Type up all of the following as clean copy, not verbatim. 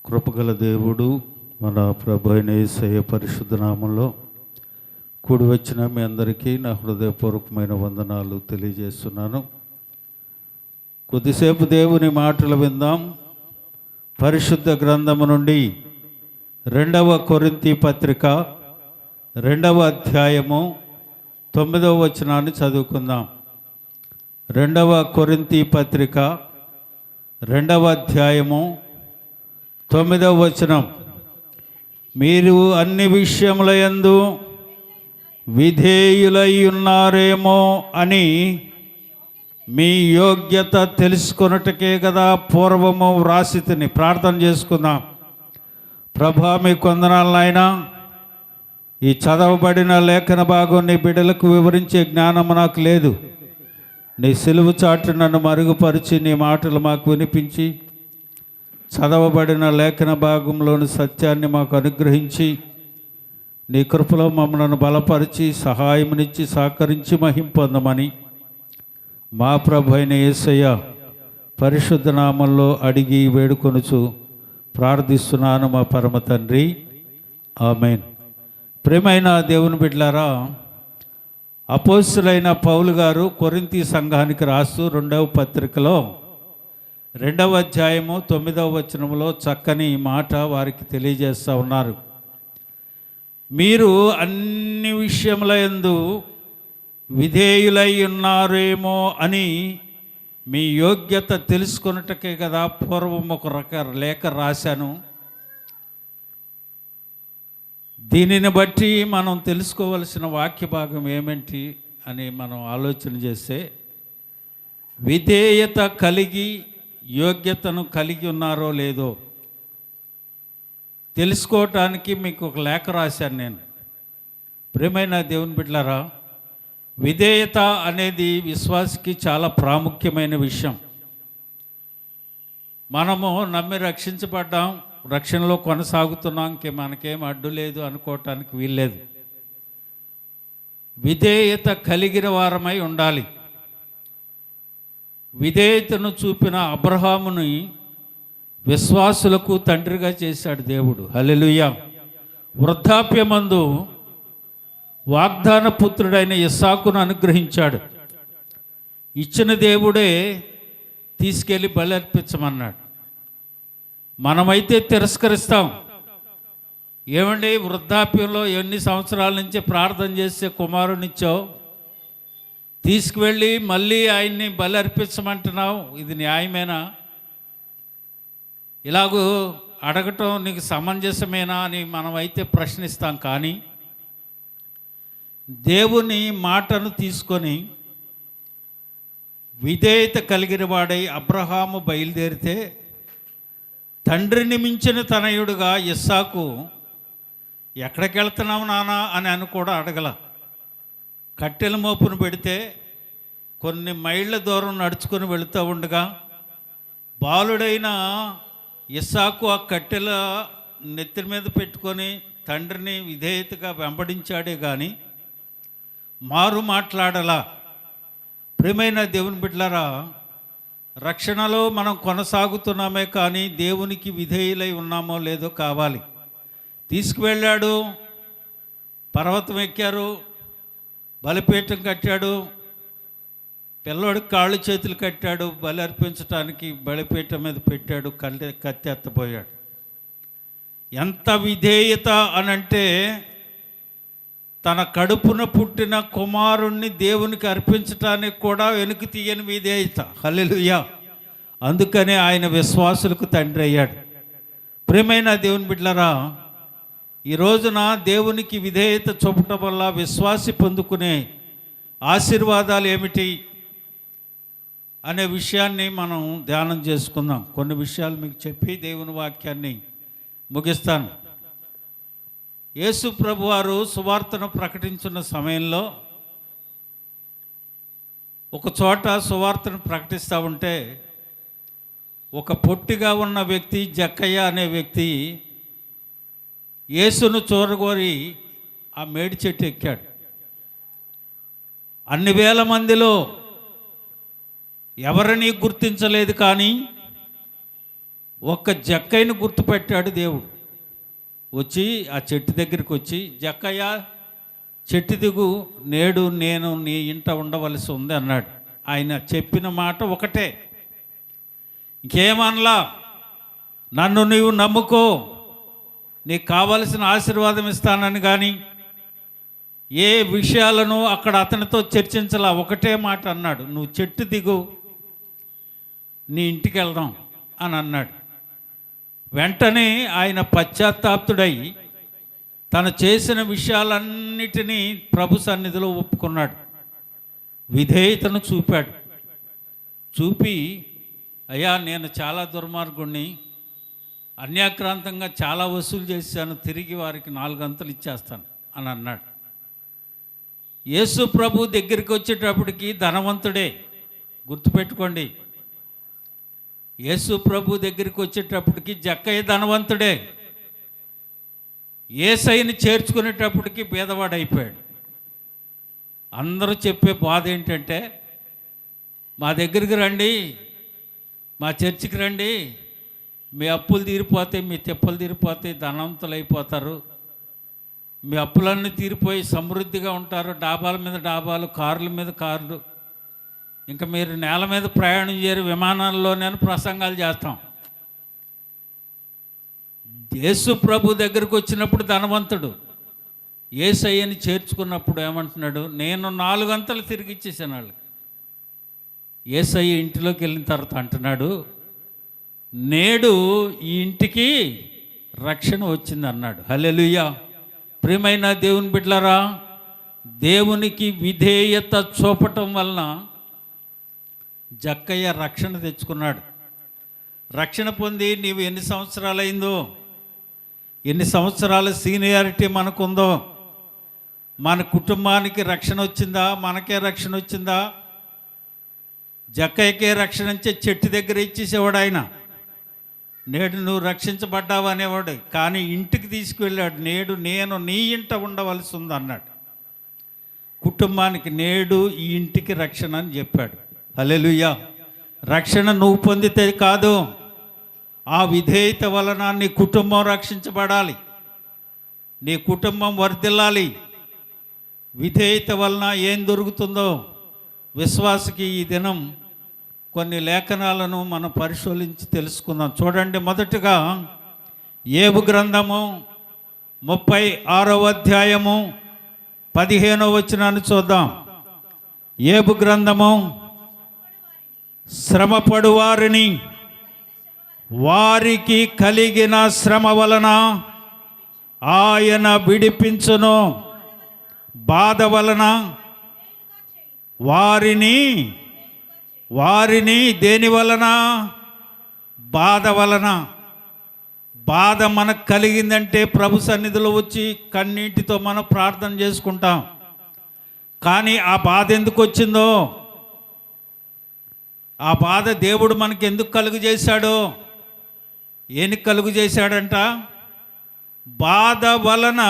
కృపగల దేవుడు మన ప్రభు అయిన యేసయ్య పరిశుద్ధ నామంలో కూడి వచ్చిన మీ అందరికీ నా హృదయపూర్వకమైన వందనాలు తెలియజేస్తున్నాను. కొద్దిసేపు దేవుని మాటలు విందాం. పరిశుద్ధ గ్రంథము నుండి 2వ కొరింథీ పత్రిక 2వ అధ్యాయము 9వ వచనాన్ని చదువుకుందాం. 2వ కొరింథీ పత్రిక 2వ అధ్యాయము 9వ వచనం. మీరు అన్ని విషయములయందు విధేయులై ఉన్నారేమో అని మీ యోగ్యత తెలుసుకొనుటకే కదా పూర్వము వ్రాసితిని. ప్రార్థన చేసుకుందాం. ప్రభా, మీకు వందనాలు నాయనా. ఈ చదవబడిన లేఖన భాగం నీ బిడ్డలకు వివరించే జ్ఞానము నాకు లేదు. నీ సిలువ చాటు నన్ను మరుగుపరిచి నీ మాటలు మాకు వినిపించి చదవబడిన లేఖన భాగంలోని సత్యాన్ని మాకు అనుగ్రహించి నీ కృపలో మమ్మల్ని బలపరిచి సహాయమునిచ్చి సహకరించి మహిమ పొందమని మా ప్రభు అయిన యేసయ్య పరిశుద్ధ నామంలో అడిగి వేడుకొనుచు ప్రార్థిస్తున్నాను మా పరమ తండ్రి, ఆమేన్. ప్రియమైన దేవుని బిడ్డలారా, అపోస్తలుడైన పౌలు గారు కొరింథీ సంఘానికి రాస్తూ 2వ పత్రికలో 2వ అధ్యాయము 9వ వచనంలో చక్కని మాట వారికి తెలియజేస్తూ ఉన్నారు. మీరు అన్ని విషయములందు విధేయులై ఉన్నారేమో అని మీ యోగ్యత తెలుసుకొనుటకే కదా పూర్వం ఒక లేఖ రాశాను. దీనిని బట్టి మనం తెలుసుకోవలసిన వాక్య భాగం ఏమిటి అని మనం ఆలోచన చేస్తే, విధేయత కలిగి యోగ్యతను కలిగి ఉన్నారో లేదో తెలుసుకోవటానికి మీకు ఒక లేఖ రాశాను నేను. ప్రియమైన దేవుని బిడ్డలారా, విధేయత అనేది విశ్వాసికి చాలా ప్రాముఖ్యమైన విషయం. మనము నమ్మి రక్షించబడ్డాం, రక్షణలో కొనసాగుతున్నాం, మనకేం అడ్డు లేదు అనుకోవటానికి వీల్లేదు. విధేయత కలిగిన వారమై ఉండాలి. విధేయతను చూపిన అబ్రహాముని విశ్వాసులకు తండ్రిగా చేశాడు దేవుడు. హల్లెలూయా. వృద్ధాప్యమందు వాగ్దాన పుత్రుడైన ఇస్సాకును అనుగ్రహించాడు. ఇచ్చిన దేవుడే తీసుకెళ్ళి బలి అర్పించమన్నాడు. మనమైతే తిరస్కరిస్తాం. ఏమండి, వృద్ధాప్యంలో ఎన్ని సంవత్సరాల నుంచి ప్రార్థన చేసే కుమారునిచ్చావు, తీసుకువెళ్ళి మళ్ళీ ఆయన్ని బలి అర్పించమంటున్నావు, ఇది న్యాయమేనా? ఇలాగూ అడగటం నీకు సమంజసమేనా అని మనమైతే ప్రశ్నిస్తాం. కానీ దేవుని మాటను తీసుకొని విధేయత కలిగిన వాడై అబ్రహాము బయలుదేరితే తండ్రిని మించిన తనయుడుగా ఇస్సాకు ఎక్కడికి వెళ్తున్నావు నాన్న అని కూడా అడగల. కట్టెల మోపును పెడితే కొన్ని మైళ్ళ దూరం నడుచుకొని వెళుతూ ఉండగా బాలుడైన ఇస్సాకు ఆ కట్టెల నెత్తి మీద పెట్టుకొని తండ్రిని విధేయతగా వెంబడించాడే కానీ మారు మాట్లాడలా. ప్రియమైన దేవుని బిడ్డలారా, రక్షణలో మనం కొనసాగుతున్నామే కానీ దేవునికి విధేయులై ఉన్నామో లేదో కావాలి. తీసుకువెళ్ళాడు, పర్వతం ఎక్కారు, బలిపీఠం కట్టాడు, పిల్లోడికి కాళ్ళు చేతులు కట్టాడు, బలి అర్పించడానికి బలిపీఠం మీద పెట్టాడు, కత్తి ఎత్తపోయాడు. ఎంత విధేయత అనంటే తన కడుపున పుట్టిన కుమారుణ్ణి దేవునికి అర్పించటానికి కూడా వెనుక తీయని విధేయత. హల్లెలూయా. అందుకనే ఆయన విశ్వాసులకు తండ్రి అయ్యాడు. ప్రియమైన దేవుని బిడ్డలారా, ఈ రోజున దేవునికి విధేయత చూపటం వల్ల విశ్వాసి పొందుకునే ఆశీర్వాదాలు ఏమిటి అనే విషయాన్ని మనం ధ్యానం చేసుకుందాం. కొన్ని విషయాలు మీకు చెప్పి దేవుని వాక్యాన్ని ముగిస్తాను. యేసు ప్రభువారు సువార్తను ప్రకటించున్న సమయంలో ఒక చోట సువార్తను ప్రకటిస్తూ ఉంటే ఒక పొట్టిగా ఉన్న వ్యక్తి, జక్కయ్య అనే వ్యక్తి, యేసును చూరగోరి ఆ మేడి చెట్టు ఎక్కాడు. అన్ని వేల మందిలో ఎవరిని గుర్తించలేదు, కానీ ఒక్క జక్కయ్యను గుర్తుపెట్టాడు దేవుడు. వచ్చి ఆ చెట్టు దగ్గరికి వచ్చి, జక్కయ్య చెట్టు దిగు, నేడు నేను నీ ఇంట ఉండవలసి ఉంది అన్నాడు. ఆయన చెప్పిన మాట ఒకటే, ఇంకేమనలా. నన్ను నీవు నమ్ముకో, నీకు కావలసిన ఆశీర్వాదం ఇస్తానని కానీ ఏ విషయాలను అక్కడ అతనితో చర్చించలా. ఒకటే మాట అన్నాడు, నువ్వు చెట్టు దిగు, నీ ఇంటికి వెళ్దాం అని అన్నాడు. వెంటనే ఆయన పశ్చాత్తాప్తుడై తను చేసిన విషయాలన్నిటినీ ప్రభు సన్నిధిలో ఒప్పుకున్నాడు. విధేయతను చూపాడు. చూపి, అయ్యా నేను చాలా దుర్మార్గుణ్ణి, అన్యాక్రాంతంగా చాలా వసూలు చేశాను, తిరిగి వారికి 4 అంతలు ఇచ్చేస్తాను అని అన్నాడు. యేసు ప్రభు దగ్గరికి వచ్చేటప్పటికి ధనవంతుడే. గుర్తుపెట్టుకోండి, యేసు ప్రభు దగ్గరికి వచ్చేటప్పటికి జక్కయ్య ధనవంతుడే. యేసయ్యని చేర్చుకునేటప్పటికి పేదవాడైపోయాడు. అందరూ చెప్పే బాధ ఏంటంటే, మా దగ్గరికి రండి, మా చర్చికి రండి, మీ అప్పులు తీరిపోతాయి, మీ తిప్పలు తీరిపోతాయి, ధనవంతులు అయిపోతారు, మీ అప్పులన్నీ తీరిపోయి సమృద్ధిగా ఉంటారు, డాబాల మీద డాబాలు, కార్ల మీద కార్లు, ఇంకా మీరు నేల మీద ప్రయాణం చేయరు, విమానాల్లోనే ప్రసంగాలు చేస్తాం. యేసు ప్రభు దగ్గరకు వచ్చినప్పుడు ధనవంతుడు, యేసయ్యని చేర్చుకున్నప్పుడు ఏమంటున్నాడు, నేను 4 అంతలు తిరిగి ఇచ్చేసాను వాళ్ళకి. యేసయ్య ఇంటిలోకి వెళ్ళిన తర్వాత అంటున్నాడు, నేడు ఈ ఇంటికి రక్షణ వచ్చింది అన్నాడు. హల్లెలూయా. ప్రియమైన దేవుని బిడ్డలారా, దేవునికి విధేయత చూపటం వలన జక్కయ్య రక్షణ తెచ్చుకున్నాడు. రక్షణ పొంది నీవు ఎన్ని సంవత్సరాలైందో, ఎన్ని సంవత్సరాల సీనియారిటీ మనకుందో, మన కుటుంబానికి రక్షణ వచ్చిందా, మనకే రక్షణ వచ్చిందా? జక్కయ్యకే రక్షణ ఇచ్చే చెట్టు దగ్గర ఇచ్చేసేవాడు ఆయన. నేడు నువ్వు రక్షించబడ్డావు అనేవాడు, కానీ ఇంటికి తీసుకువెళ్ళాడు. నేడు నేను నీ ఇంట ఉండవలసి ఉంది అన్నాడు. కుటుంబానికి నేడు ఈ ఇంటికి రక్షణ అని చెప్పాడు. హల్లెలూయా. రక్షణ నువ్వు పొందితే కాదు, ఆ విధేయత వలన నీ కుటుంబం రక్షించబడాలి, నీ కుటుంబం వర్ధిల్లాలి. విధేయత వలన ఏం దొరుకుతుందో విశ్వాసకి ఈ దినం కొన్ని లేఖనాలను మనం పరిశోధించి తెలుసుకుందాం. చూడండి, మొదటగా యోబు గ్రంథము 36వ అధ్యాయము 15వ వచనాన్ని చూద్దాం. యోబు గ్రంథము, శ్రమపడు వారిని వారికి కలిగిన శ్రమ వలన ఆయన విడిపించును, బాధ వలన వారిని దేని వలన? బాధ వలన. బాధ మనకు కలిగిందంటే ప్రభు సన్నిధిలో వచ్చి కన్నీటితో మనం ప్రార్థన చేసుకుంటాం. కానీ ఆ బాధ ఎందుకు వచ్చిందో, ఆ బాధ దేవుడు మనకి ఎందుకు కలుగు చేశాడో, ఏనికి కలుగు చేశాడంట? బాధ వలన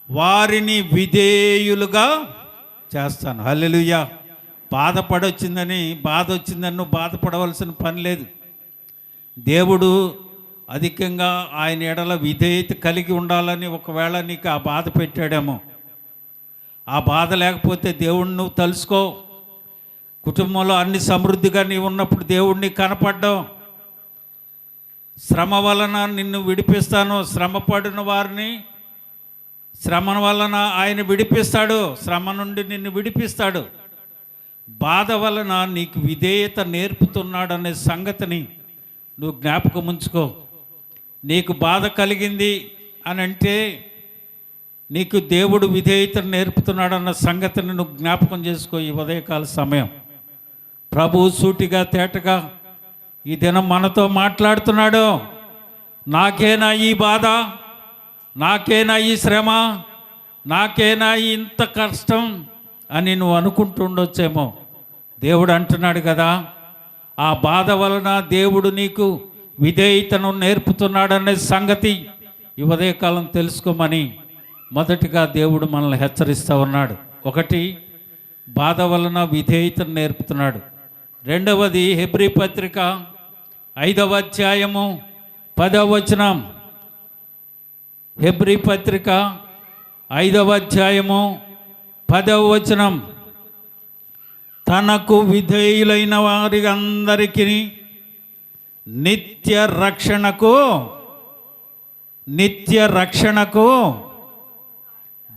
వారిని విధేయులుగా చేస్తాను. హల్లెలూయా. బాధ వచ్చిందని నువ్వు బాధపడవలసిన పని లేదు. దేవుడు అధికంగా ఆయన ఎడల విధేయత కలిగి ఉండాలని ఒకవేళ నీకు ఆ బాధ పెట్టాడేమో. ఆ బాధ లేకపోతే దేవుడిని నువ్వు తలుసుకో. కుటుంబంలో అన్ని సమృద్ధిగా నీవు ఉన్నప్పుడు దేవుడిని కనపడ్డావు. శ్రమ వలన నిన్ను విడిపిస్తాను, శ్రమ పడిన వారిని శ్రమ వలన ఆయన విడిపిస్తాడు, శ్రమ నుండి నిన్ను విడిపిస్తాడు. బాధ వలన నీకు విధేయత నేర్పుతున్నాడనే సంగతిని నువ్వు జ్ఞాపకం ఉంచుకో. నీకు బాధ కలిగింది అని అంటే నీకు దేవుడు విధేయతను నేర్పుతున్నాడన్న సంగతిని నువ్వు జ్ఞాపకం చేసుకో. ఈ ఉదయకాల సమయం ప్రభువు సూటిగా తేటగా ఈ దినం మనతో మాట్లాడుతున్నాడు. నాకేనా ఈ బాధ, నాకేనా ఈ శ్రమ, నాకేనా ఇంత కష్టం అని నువ్వు అనుకుంటుండొచ్చేమో. దేవుడు అంటున్నాడు కదా, ఆ బాధ వలన దేవుడు నీకు విధేయతను నేర్పుతున్నాడనే సంగతి ఈ ఉదయకాలం తెలుసుకోమని మొదటిగా దేవుడు మనల్ని హెచ్చరిస్తూ ఉన్నాడు. ఒకటి, బాధ వలన విధేయతను నేర్పుతున్నాడు. రెండవది, హెబ్రీ పత్రిక 5వ అధ్యాయము 10వ వచనం. హెబ్రీ పత్రిక 5వ అధ్యాయము 10వ వచనం. తనకు విధేయులైన వారి అందరికీ నిత్య రక్షణకు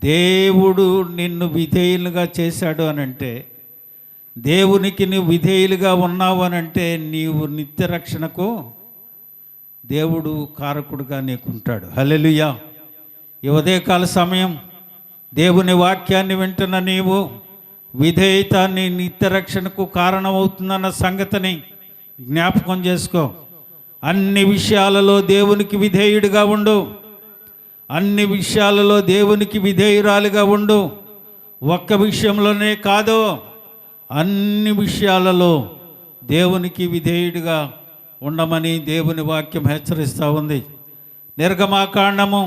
దేవుడు నిన్ను విధేయులుగా చేశాడు అనంటే, దేవునికి నువ్వు విధేయులుగా ఉన్నావు అనంటే, నీవు నిత్య రక్షణకు దేవుడు కారకుడుగా నీకుంటాడు. హల్లెలూయా. ఈ ఉదయకాల సమయం దేవుని వాక్యాన్ని వింటున్న నీవు విధేయత నీ నిత్య రక్షణకు కారణమవుతుందన్న సంగతిని జ్ఞాపకం చేసుకో. అన్ని విషయాలలో దేవునికి విధేయుడిగా ఉండు. అన్ని విషయాలలో దేవునికి విధేయురాలుగా ఉండు. ఒక్క విషయంలోనే కాదు, అన్ని విషయాలలో దేవునికి విధేయుడిగా ఉండమని దేవుని వాక్యం హెచ్చరిస్తూ ఉంది. నిర్గమాకాండము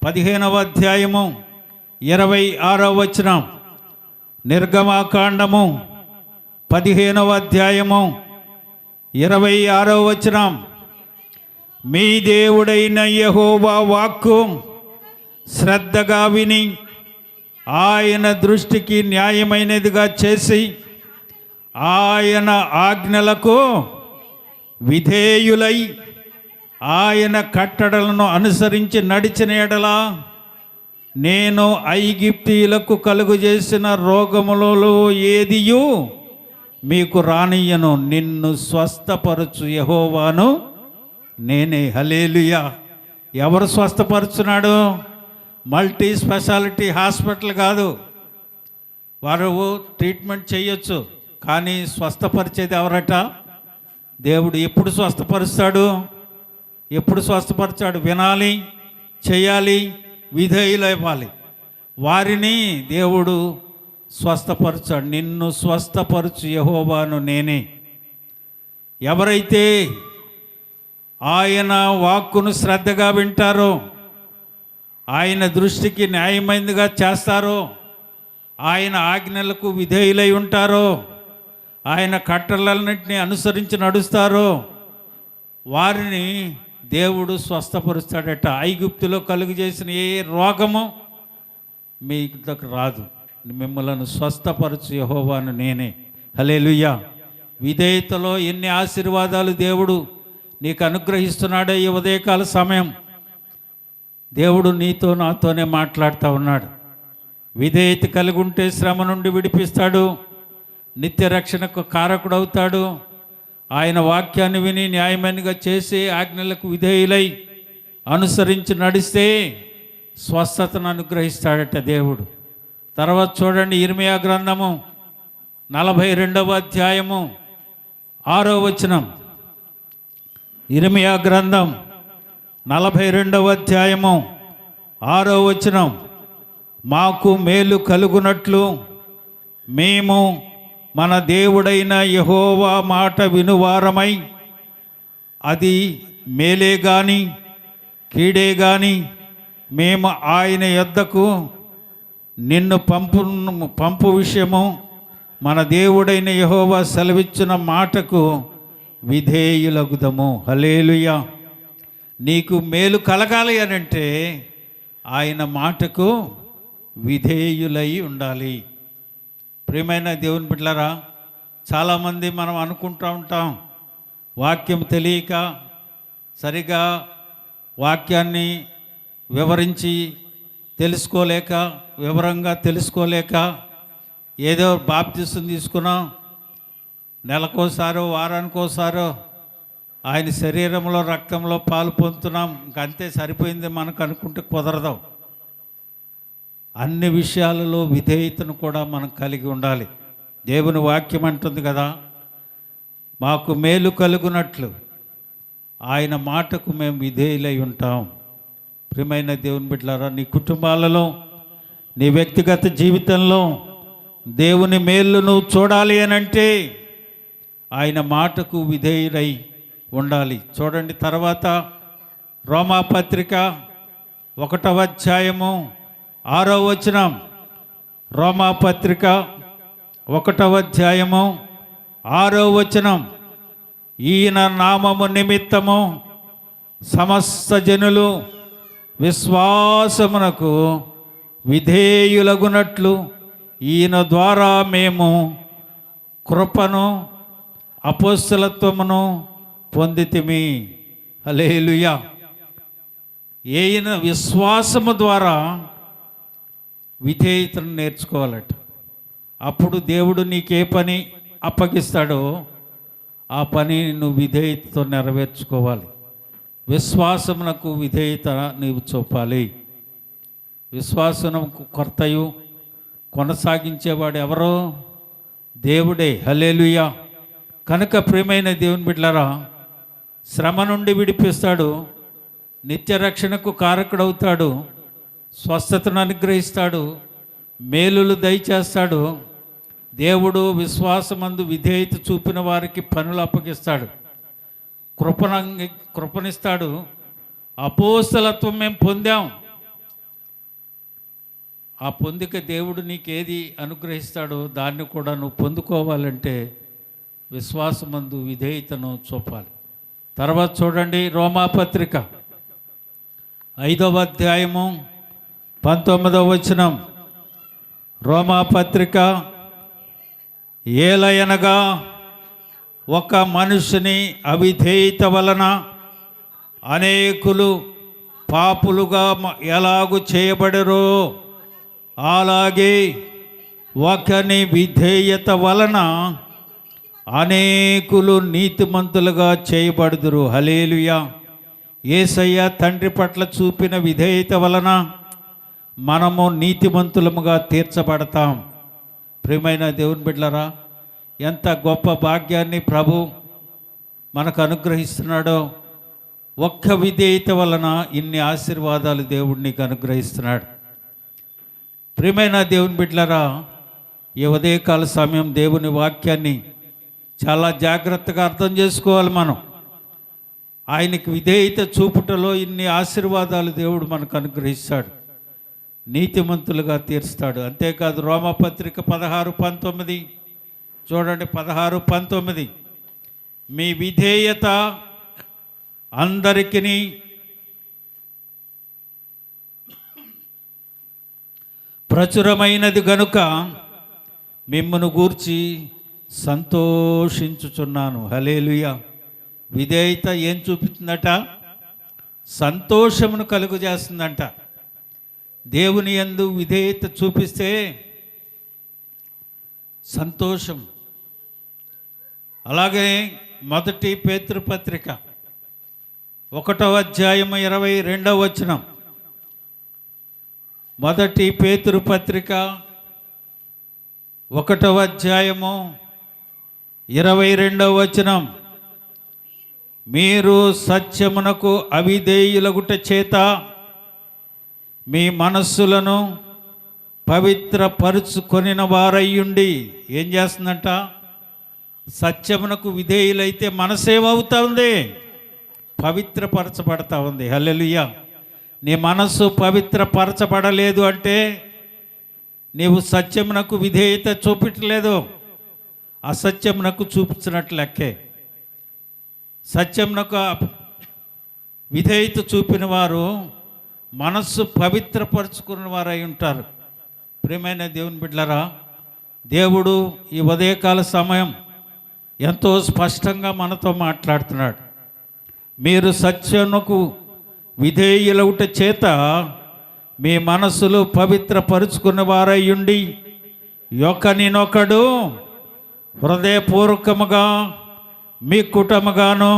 15వ అధ్యాయము 26వ వచనం. నిర్గమాకాండము 15వ అధ్యాయము 26వ వచనం. మీ దేవుడైన యెహోవా వాక్కు శ్రద్ధగా విని ఆయన దృష్టికి న్యాయమైనదిగా చేసి ఆయన ఆజ్ఞలకు విధేయులై ఆయన కట్టడలను అనుసరించి నడిచిన ఎడల నేను ఐగుప్తీయులకు కలుగజేసిన రోగములలో ఏదియు మీకు రానియ్యను. నిన్ను స్వస్థపరచు యెహోవాను నేనే. హల్లెలూయా. ఎవరు స్వస్థపరుచున్నాడు? మల్టీ స్పెషాలిటీ హాస్పిటల్ కాదు. వారు ట్రీట్మెంట్ చేయొచ్చు, కానీ స్వస్థపరిచేది ఎవరట? దేవుడు. ఎప్పుడు స్వస్థపరుస్తాడు? ఎప్పుడు స్వస్థపరచాడు? వినాలి, చేయాలి, విధేయులవ్వాలి. వారిని దేవుడు స్వస్థపరచాడు. నిన్ను స్వస్థపరచు యెహోవాను నేనే. ఎవరైతే ఆయన వాక్కును శ్రద్ధగా వింటారో, ఆయన దృష్టికి న్యాయమైనదిగా చేస్తారో, ఆయన ఆజ్ఞలకు విధేయులై ఉంటారో, ఆయన కట్టలన్నింటినీ అనుసరించి నడుస్తారో, వారిని దేవుడు స్వస్థపరుస్తాడట. ఐగుప్తులో కలుగు చేసిన ఏ రోగము మీకు రాదు. మిమ్మలను స్వస్థపరచు యెహోవాను నేనే. హల్లెలూయా. విధేయతలో ఎన్ని ఆశీర్వాదాలు దేవుడు నీకు అనుగ్రహిస్తున్నాడో. ఈ ఉదయకాల సమయం దేవుడు నీతో నాతోనే మాట్లాడుతూ ఉన్నాడు. విధేయత కలిగి ఉంటే శ్రమ నుండి విడిపిస్తాడు, నిత్య రక్షణకు కారకుడవుతాడు. ఆయన వాక్యాన్ని విని న్యాయమైనగా చేసి ఆజ్ఞలకు విధేయులై అనుసరించి నడిస్తే స్వస్థతను అనుగ్రహిస్తాడట దేవుడు. తర్వాత చూడండి, ఇర్మియా గ్రంథము 42వ అధ్యాయము 6వ వచనం. ఇర్మియా గ్రంథం 42వ అధ్యాయము 6వ వచనం. మాకు మేలు కలుగునట్లు మేము మన దేవుడైన యెహోవా మాట వినువారమై, అది మేలే గాని కీడే గాని మేము ఆయన యొద్దకు నిన్ను పంపు విషయము మన దేవుడైన యెహోవా సెలవిచ్చిన మాటకు విధేయులగుదము. హల్లెలూయా. నీకు మేలు కలగాలి అనంటే ఆయన మాటకు విధేయులై ఉండాలి. ప్రియమైన దేవుని బిడ్డలారా, చాలామంది మనం అనుకుంటూ ఉంటాం, వాక్యం తెలియక, సరిగా వాక్యాన్ని వివరించి తెలుసుకోలేక, వివరంగా తెలుసుకోలేక, ఏదో బాప్తిసం తీసుకున్నాం, నెలకోసారో వారానికోసారో ఆయన శరీరంలో రక్తంలో పాలు పొందుతున్నాం, ఇంకంతే సరిపోయింది మనకు అనుకుంటే కుదరదు. అన్ని విషయాలలో విధేయతను కూడా మనం కలిగి ఉండాలి. దేవుని వాక్యం అంటుంది కదా, మాకు మేలు కలుగునట్లు ఆయన మాటకు మేము విధేయులై ఉంటాం. ప్రియమైన దేవుని బిడ్డలారా, నీ కుటుంబాలలో, నీ వ్యక్తిగత జీవితంలో దేవుని మేలు నువ్వు చూడాలి అనంటే ఆయన మాటకు విధేయులై ఉండాలి. చూడండి, తర్వాత రోమాపత్రిక 1వ అధ్యాయము 6వ వచనం. రోమాపత్రిక 1వ అధ్యాయము 6వ వచనం. ఈయన నామము నిమిత్తము సమస్త జనులు విశ్వాసమునకు విధేయులగునట్లు ఈయన ద్వారా మేము కృపను అపోస్తలత్వమును పొందితిమి. హల్లెలూయా. ఈయన విశ్వాసము ద్వారా విధేయతను నేర్చుకోవాలట. అప్పుడు దేవుడు నీకే పని అప్పగిస్తాడో ఆ పని నువ్వు విధేయతతో నెరవేర్చుకోవాలి. విశ్వాసమునకు విధేయత నీవు చూపాలి. విశ్వాసమునకు కర్తయు కొనసాగించేవాడు ఎవరో? దేవుడే. హల్లెలూయా. కనుక ప్రియమైన దేవుని బిడ్డలారా, శ్రమ నుండి విడిపిస్తాడు, నిత్య రక్షణకు కారకుడవుతాడు, స్వస్థతను అనుగ్రహిస్తాడు, మేలులు దయచేస్తాడు. దేవుడు విశ్వాసమందు విధేయత చూపిన వారికి పనులు అప్పగిస్తాడు, కృపనిస్తాడు. అపోస్తలత్వం మేము పొందాం. ఆ పొందిక దేవుడు నీకేది అనుగ్రహిస్తాడో దాన్ని కూడా నువ్వు పొందుకోవాలంటే విశ్వాసమందు విధేయతను చూపాలి. తర్వాత చూడండి, రోమాపత్రిక 5వ అధ్యాయము 19వ వచనం. రోమాపత్రిక, ఏలయనగా ఒక మనుషుని అవిధేయత వలన అనేకులు పాపులుగా ఎలాగు చేయబడరో అలాగే ఒకని విధేయత వలన అనేకులు నీతిమంతులుగా చేయబడుదురు. హల్లెలూయా. యేసయ్య తండ్రి పట్ల చూపిన విధేయత వలన మనము నీతిమంతులముగా తీర్చబడతాం. ప్రియమైన దేవుని బిడ్డలారా, ఎంత గొప్ప భాగ్యాన్ని ప్రభు మనకు అనుగ్రహిస్తున్నాడో. ఒక్క విధేయత వలన ఇన్ని ఆశీర్వాదాలు దేవుడు నీకు అనుగ్రహిస్తున్నాడు. ప్రియమైన దేవుని బిడ్డలారా, ఈ ఉదయకాల సమయం దేవుని వాక్యాన్ని చాలా జాగ్రత్తగా అర్థం చేసుకోవాలి. మనం ఆయనకి విధేయత చూపుటలో ఇన్ని ఆశీర్వాదాలు దేవుడు మనకు అనుగ్రహిస్తాడు, నీతిమంతులుగా తీరుస్తాడు. అంతేకాదు, రోమపత్రిక 16:19 చూడండి. 16:19, మీ విధేయత అందరికీ ప్రచురమైనది గనుక మిమ్మను గూర్చి సంతోషించుచున్నాను. హల్లెలూయా. విధేయత ఏం చూపుతుందట? సంతోషమును కలుగు చేస్తుందంట. దేవుని యందు విధేయత చూపిస్తే సంతోషం. అలాగే మొదటి పేతురు పత్రిక 1వ అధ్యాయము 22వ వచనం. మొదటి పేతురు పత్రిక 1వ అధ్యాయము 22వ వచనం. మీరు సత్యమునకు అవిధేయులగుట చేత మీ మనస్సులను పవిత్రపరుచుకొనిన వారయ్యుండి. ఏం చేస్తుందంట? సత్యమునకు విధేయులైతే మనసేమవుతా ఉంది? పవిత్రపరచబడతా ఉంది. హల్లెలూయా. నీ మనస్సు పవిత్రపరచబడలేదు అంటే నీవు సత్యమునకు విధేయత చూపించలేదు, అసత్యమునకు చూపించినట్లు లెక్కే. సత్యమునకు విధేయత చూపిన వారు మనస్సు పవిత్రపరుచుకున్న వారై ఉంటారు. ప్రియమైన దేవుని బిడ్డలారా, దేవుడు ఈ ఉదయకాల సమయం ఎంతో స్పష్టంగా మనతో మాట్లాడుతున్నాడు. మీరు సత్యమునకు విధేయులవుట చేత మీ మనస్సులు పవిత్రపరుచుకున్న వారయ్యుండి ఒకనినొకడు హృదయపూర్వకముగా మీ కుటుంబగాను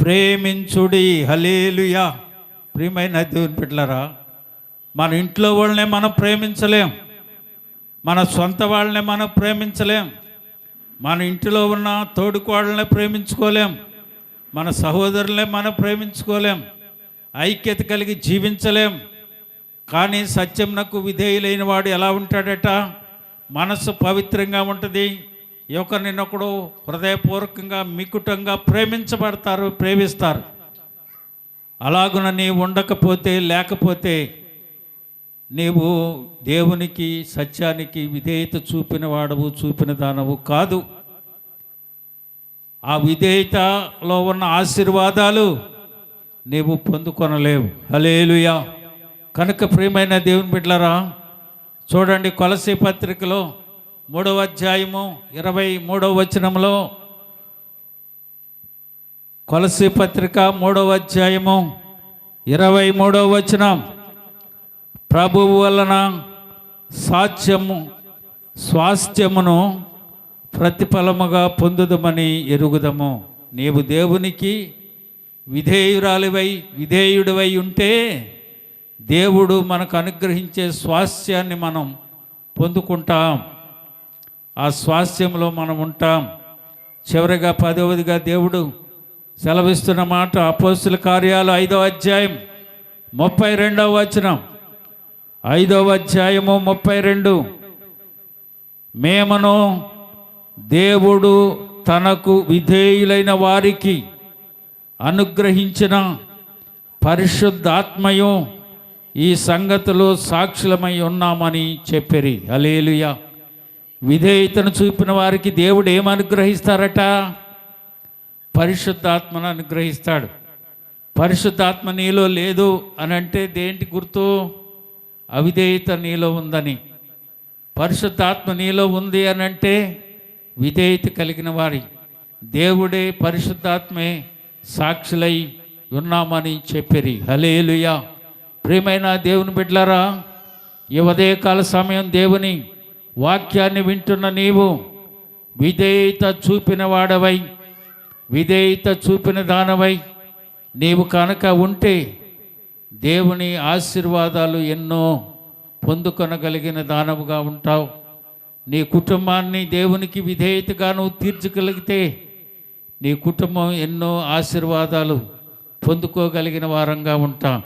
ప్రేమించుడి. హల్లెలూయా. ప్రియమైన దేవుని బిడ్డలారా, మన ఇంట్లో వాళ్ళనే మనం ప్రేమించలేం, మన సొంత వాళ్ళనే మనం ప్రేమించలేం, మన ఇంటిలో ఉన్న తోడుకోళ్ళనే ప్రేమించుకోలేం, మన సహోదరులనే మనం ప్రేమించుకోలేం, ఐక్యత కలిగి జీవించలేం. కానీ సత్యమునకు విధేయులైన వాడు ఎలా ఉంటాడట? మనస్సు పవిత్రంగా ఉంటుంది, ఒకరినొకడు హృదయపూర్వకంగా మికుటంగా ప్రేమిస్తారు. అలాగున నీవు ఉండకపోతే, లేకపోతే నీవు దేవునికి సత్యానికి విధేయత చూపిన వాడవు, చూపిన దానవు కాదు. ఆ విధేయతలో ఉన్న ఆశీర్వాదాలు నీవు పొందుకొనలేవు. హల్లెలూయా. కనుక ప్రియమైన దేవుని బిడ్డలారా, చూడండి కొలసీ పత్రికలో 3వ అధ్యాయము 23వ వచనంలో, కొలసీ పత్రిక 3వ అధ్యాయము 23వ వచనం, ప్రభువు వలన స్వాస్థ్యమును ప్రతిఫలముగా పొందుదమని ఎరుగుదము. నీవు దేవునికి విధేయుడివై ఉంటే దేవుడు మనకు అనుగ్రహించే స్వాస్థ్యాన్ని మనం పొందుకుంటాం. ఆ స్వాస్థ్యంలో మనం ఉంటాం. చివరిగా 10వదిగా దేవుడు సెలవిస్తున్న మాట అపోస్తుల కార్యాలు 5వ అధ్యాయం 32వ వచనం. 5వ అధ్యాయము 32, మేమను దేవుడు తనకు విధేయులైన వారికి అనుగ్రహించిన పరిశుద్ధాత్మయు ఈ సంగతులు సాక్షులమై ఉన్నామని చెప్పిరి. హల్లెలూయా. విధేయతను చూపిన వారికి దేవుడు ఏమనుగ్రహిస్తారట? పరిశుద్ధాత్మను అనుగ్రహిస్తాడు. పరిశుద్ధాత్మ నీలో లేదు అని అంటే దేంటి గుర్తు? అవిధేయత నీలో ఉందని. పరిశుద్ధాత్మ నీలో ఉంది అని అంటే విధేయత కలిగిన వారి దేవుడే, పరిశుద్ధాత్మే సాక్షులై ఉన్నామని చెప్పిరి. హల్లెలూయా. ప్రియమైన దేవుని బిడ్డలారా, ఈ ఉదయకాల సమయం దేవుని వాక్యాన్ని వింటున్న నీవు విధేయత చూపిన వాడవై, విధేయత చూపిన దానవై నీవు కనుక ఉంటే దేవుని ఆశీర్వాదాలు ఎన్నో పొందుకొనగలిగిన దానవుగా ఉంటావు. నీ కుటుంబాన్ని దేవునికి విధేయతగా నువ్వు తీర్చగలిగితే నీ కుటుంబం ఎన్నో ఆశీర్వాదాలు పొందుకోగలిగిన వారంగా ఉంటాం.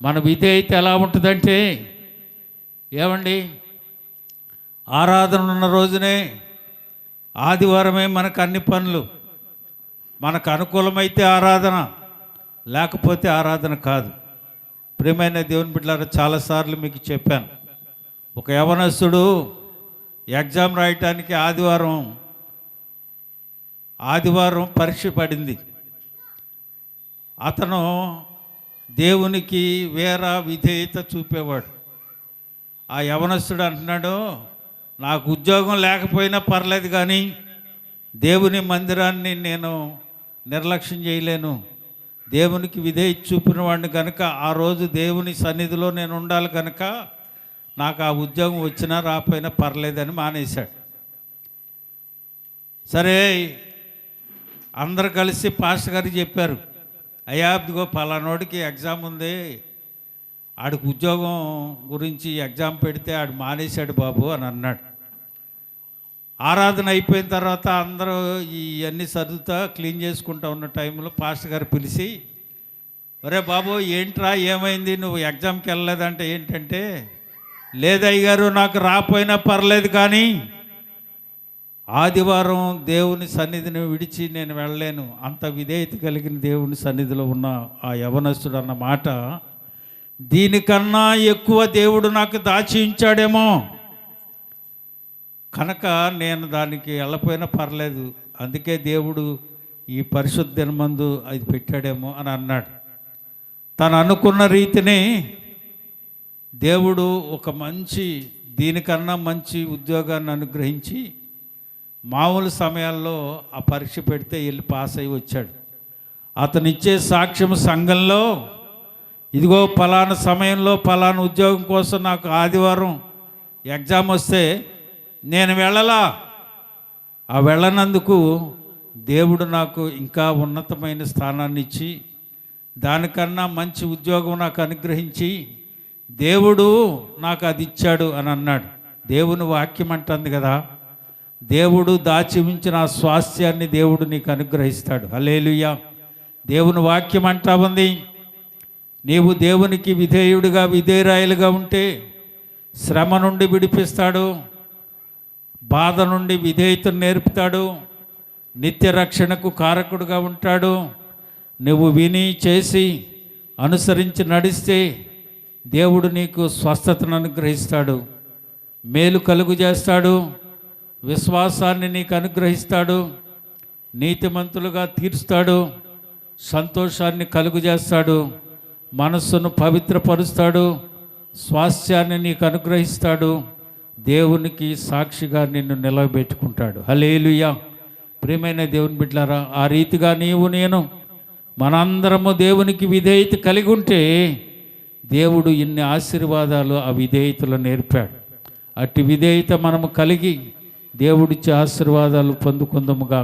మన విధేయత ఎలా ఉంటుందంటే, ఏమండి, ఆరాధన ఉన్న రోజునే ఆదివారమే మనకు అన్ని పనులు. మనకు అనుకూలమైతే ఆరాధన, లేకపోతే ఆరాధన కాదు. ప్రియమైన దేవుని బిడ్డలారా, చాలాసార్లు మీకు చెప్పాను, ఒక యవనస్తుడు ఎగ్జామ్ రాయటానికి ఆదివారం పరీక్ష పడింది. అతను దేవునికి విధేయత చూపేవాడు. ఆ యవనస్తుడు అంటున్నాడు, నాకు ఉద్యోగం లేకపోయినా పర్లేదు కానీ దేవుని మందిరాన్ని నేను నిర్లక్ష్యం చేయలేను. దేవునికి విధేయత చూపిన వాడిని కనుక ఆ రోజు దేవుని సన్నిధిలో నేను ఉండాలి కనుక నాకు ఆ ఉద్యోగం వచ్చినా రాకపోయినా పర్లేదని మానేశాడు. సరే, అందరు కలిసి పాస్టర్ గారికి చెప్పారు, అయ్యా ఇదిగో పలానోడికి ఎగ్జామ్ ఉంది, ఆడికి ఉద్యోగం గురించి ఎగ్జామ్ పెడితే ఆడు మానేశాడు బాబు అని అన్నాడు. ఆరాధన అయిపోయిన తర్వాత అందరూ ఇవన్నీ సర్దుతా క్లీన్ చేసుకుంటూ ఉన్న టైంలో పాస్టర్ గారు పిలిచి, ఒరే బాబు ఏంట్రా ఏమైంది, నువ్వు ఎగ్జామ్కి వెళ్ళలేదంటే ఏంటంటే, లేదయ్య గారు నాకు రాపోయినా పర్లేదు కానీ ఆదివారం దేవుని సన్నిధిని విడిచి నేను వెళ్ళలేను. అంత విధేయత కలిగిన దేవుని సన్నిధిలో ఉన్న ఆ యవనస్తుడు అన్న మాట, దీనికన్నా ఎక్కువ దేవుడు నాకు దాచి ఉంచాడేమో కనుక నేను దానికి వెళ్ళపోయినా పర్లేదు, అందుకే దేవుడు ఈ పరిశుద్ధ దినమందు అది పెట్టాడేమో అని అన్నాడు. తను అనుకున్న రీతిని దేవుడు ఒక దీనికన్నా మంచి ఉద్యోగాన్ని అనుగ్రహించి మామూలు సమయాల్లో ఆ పరీక్ష పెడితే వెళ్ళి పాస్ అయి వచ్చాడు. అతను ఇచ్చే సాక్ష్యం సంఘంలో, ఇదిగో పలానా సమయంలో పలానా ఉద్యోగం కోసం నాకు ఆదివారం ఎగ్జామ్ వస్తే నేను వెళ్ళలా, ఆ వెళ్ళనందుకు దేవుడు నాకు ఇంకా ఉన్నతమైన స్థానాన్ని ఇచ్చి దానికన్నా మంచి ఉద్యోగం నాకు అనుగ్రహించి దేవుడు నాకు అది ఇచ్చాడు అని అన్నాడు. దేవుని వాక్యం అంటుంది కదా, దేవుడు దాచి ఉంచిన ఆ స్వాస్థ్యాన్ని దేవుడు నీకు అనుగ్రహిస్తాడు. హల్లెలూయా. దేవుని వాక్యం అంటా ఉంది, నీవు దేవునికి విధేయురాయలుగా ఉంటే శ్రమ నుండి విడిపిస్తాడు, బాధ నుండి విధేయతను నేర్పుతాడు, నిత్య రక్షణకు కారకుడుగా ఉంటాడు. నువ్వు విని చేసి అనుసరించి నడిస్తే దేవుడు నీకు స్వస్థతను అనుగ్రహిస్తాడు, మేలు కలుగు చేస్తాడు, విశ్వాసాన్ని నీకు అనుగ్రహిస్తాడు. నీతిమంతులుగా తీర్స్తాడు, సంతోషాన్ని కలుగజేస్తాడు, మనస్సును పవిత్రపరుస్తాడు, స్వాస్థ్యాన్ని నీకు అనుగ్రహిస్తాడు, దేవునికి సాక్షిగా నిన్ను నిలవబెట్టుకుంటాడు. హల్లెలూయా. ప్రియమైన దేవుని బిడ్డలారా, ఆ రీతిగా నీవు నేను మనందరము దేవునికి విధేయత కలిగి ఉంటే దేవుడు ఇన్ని ఆశీర్వాదాలు ఆ విధేయతలో నేర్పాడు. అట్టి విధేయత మనము కలిగి దేవుడిచ్చే ఆశీర్వాదాలు పొందుకుందాముగా.